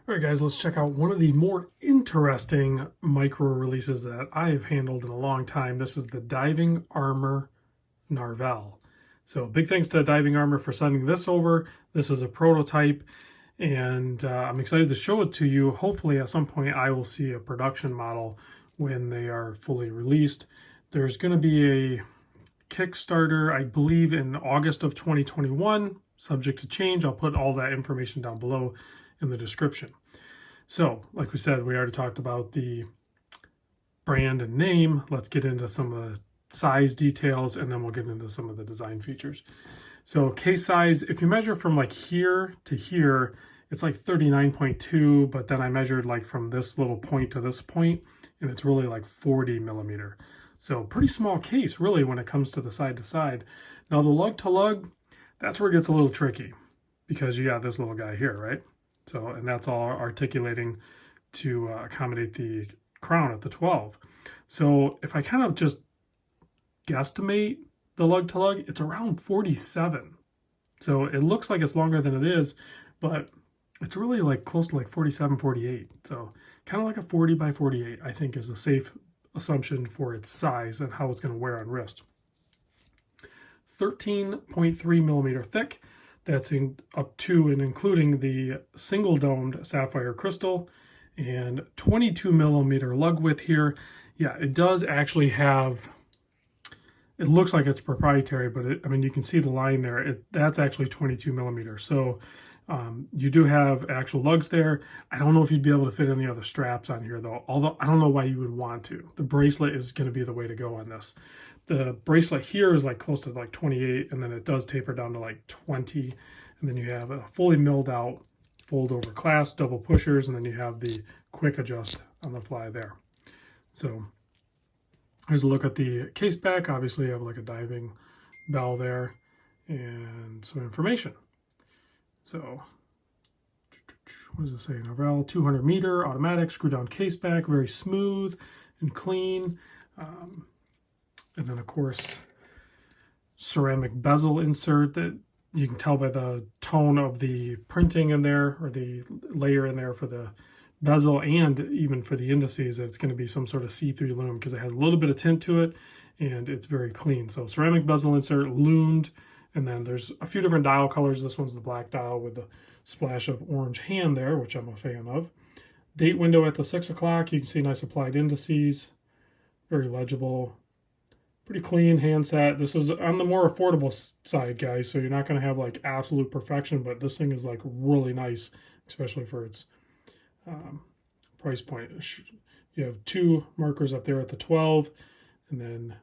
All right, guys, let's check out one of the more interesting micro releases that I have handled in a long time. This is the Diving Armour Narval. So big thanks to Diving Armour for sending this over. This is a prototype, and I'm excited to show it to you. Hopefully at some point I will see a production model when they are fully released. There's going to be a Kickstarter, I believe, in August of 2021, subject to change. I'll put all that information down below in the description. So, like we said, we already talked about the brand and name. Let's get into some of the size details, and then we'll get into some of the design features. So case size, if you measure from like here to here, it's like 39.2, but then I measured like from this little point to this point, and it's really like 40 millimeter. So pretty small case, really, when it comes to the side to side. Now the lug to lug, that's where it gets a little tricky, because you got this little guy here, right? So, and that's all articulating to accommodate the crown at the 12. So if I kind of just guesstimate the lug to lug, it's around 47. So it looks like it's longer than it is, but it's really like close to like 47, 48. So kind of like a 40 by 48, I think, is a safe assumption for its size and how it's going to wear on wrist. 13.3 millimeter thick. That's up to and including the single domed sapphire crystal, and 22 millimeter lug width here. Yeah, it does actually have, it looks like it's proprietary, but I mean, you can see the line there. That's actually 22 millimeters. So you do have actual lugs there. I don't know if you'd be able to fit any other straps on here though, although I don't know why you would want to. The bracelet is going to be the way to go on this. The bracelet here is like close to like 28, and then it does taper down to like 20. And then you have a fully milled out fold over clasp, double pushers, and then you have the quick adjust on the fly there. So here's a look at the case back. Obviously you have like a diving bell there and some information. So what does it say? Narval 200 meter automatic screw down case back, very smooth and clean. And then, of course, ceramic bezel insert that you can tell by the tone of the printing in there, or the layer in there for the bezel, and even for the indices, that it's going to be some sort of see-through lume, because it has a little bit of tint to it, and it's very clean. So ceramic bezel insert, lumed, and then there's a few different dial colors. This one's the black dial with the splash of orange hand there, which I'm a fan of. Date window at the 6 o'clock. You can see nice applied indices, very legible. Pretty clean handset. This is on the more affordable side, guys, so you're not going to have like absolute perfection, but this thing is like really nice, especially for its price point. You have two markers up there at the 12, and then,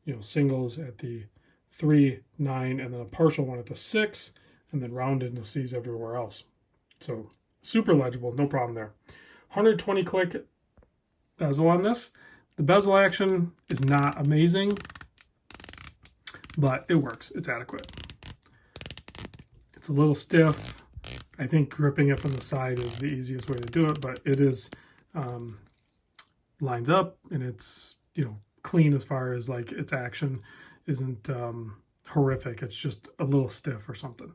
you know, singles at the 3, 9, and then a partial one at the 6, and then round indices everywhere else. So super legible, no problem there. 120 click bezel on this. The bezel action is not amazing, but it works. It's adequate. It's a little stiff. I think gripping it from the side is the easiest way to do it, but it is lines up, and it's, you know, clean as far as like its action isn't horrific. It's just a little stiff or something.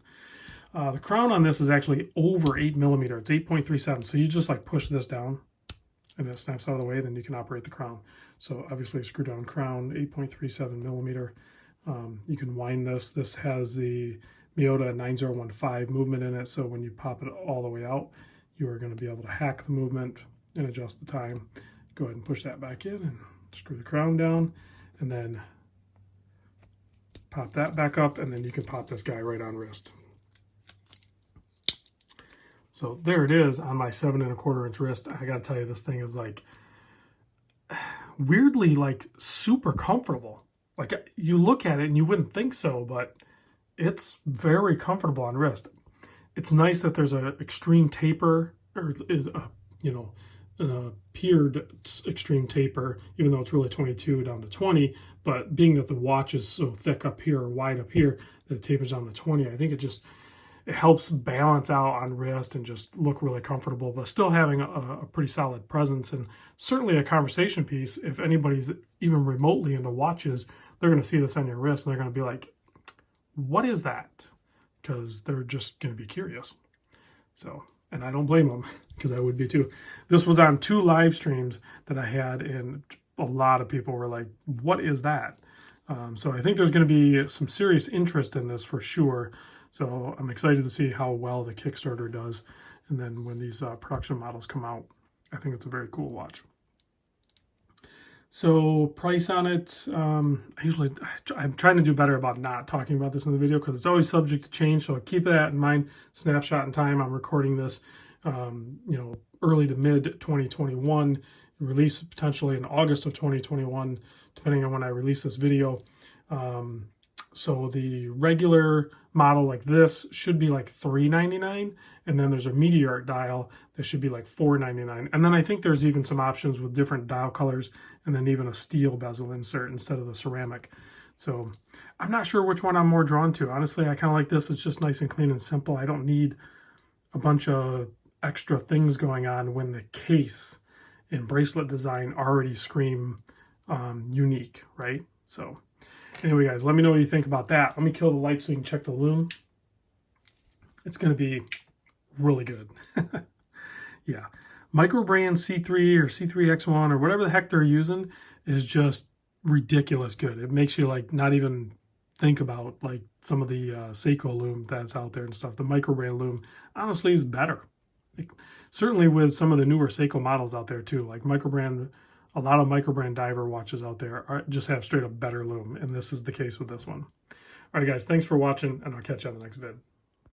The crown on this is actually over 8 millimeter. It's 8.37. So you just like push this down, and it snaps out of the way, then you can operate the crown. So obviously a screw down crown, 8.37 millimeter. You can wind this. This has the Miyota 9015 movement in it, so when you pop it all the way out, you are going to be able to hack the movement and adjust the time. Go ahead and push that back in and screw the crown down, and then pop that back up, and then you can pop this guy right on wrist. So there it is on my 7 1/4 inch wrist. I gotta tell you, this thing is like weirdly like super comfortable. Like you look at it and you wouldn't think so, but it's very comfortable on wrist. It's nice that there's an extreme taper, or is a, you know, an appeared extreme taper, even though it's really 22 down to 20. But being that the watch is so thick up here, or wide up here, that it tapers down to 20, I think it helps balance out on wrist and just look really comfortable, but still having a pretty solid presence, and certainly a conversation piece. If anybody's even remotely into watches, they're going to see this on your wrist and they're going to be like, what is that? Because they're just going to be curious. So and I don't blame them because I would be too. This was on 2 live streams that I had, and a lot of people were like, what is that? So I think there's going to be some serious interest in this for sure. So I'm excited to see how well the Kickstarter does. And then when these production models come out, I think it's a very cool watch. So price on it, I'm trying to do better about not talking about this in the video because it's always subject to change. So keep that in mind. Snapshot in time. I'm recording this, early to mid 2021. Release potentially in August of 2021, depending on when I release this video. So the regular model like this should be like $399, and then there's a Meteor dial that should be like $499. And then I think there's even some options with different dial colors, and then even a steel bezel insert instead of the ceramic. So I'm not sure which one I'm more drawn to. Honestly, I kind of like this. It's just nice and clean and simple. I don't need a bunch of extra things going on when the case and bracelet design already scream unique, right? So anyway, guys, let me know what you think about that. Let me kill the light so you can check the lume. It's going to be really good. Yeah. Microbrand C3 or C3X1 or whatever the heck they're using is just ridiculous good. It makes you like not even think about like some of the Seiko lume that's out there and stuff. The Microbrand lume honestly is better. Like, certainly with some of the newer Seiko models out there too, like Microbrand, a lot of Microbrand diver watches out there just have straight up better lume, and this is the case with this one. All right, guys, thanks for watching, and I'll catch you on the next vid.